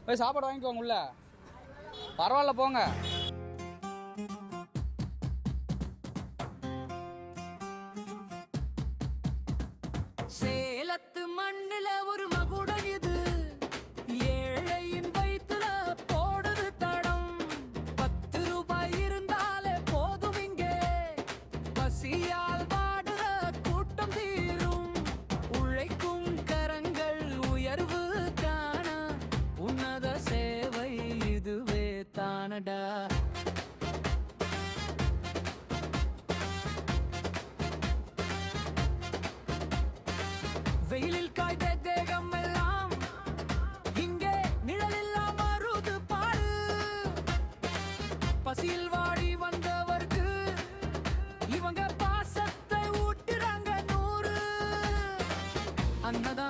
போய் சாப்பாடு வாங்கிக்கோங்க உள்ள. பரவாயில்ல போங்க. சேலத்து மண்ணுல ஒரு மகுடம் இது, ஏழையின் வயிற்றுல போடுது தடம். 10 ரூபாய் இருந்தாலே போதும் இங்கே, பசியால் வாடுற கூட்டம் தீரும். உழைக்கும் கரங்கள் உயர்வு காண உன்னத சேவை இதுவே தானடா. வெயிலில் காய்ந்த தேகம் எல்லாம் இங்கே நிழலில்லாம் மருது பாரு. பசியில் வாடி வந்தவர்க்கு இவங்க பாசத்தை ஊட்டுறாங்க 100. அன்னதானம்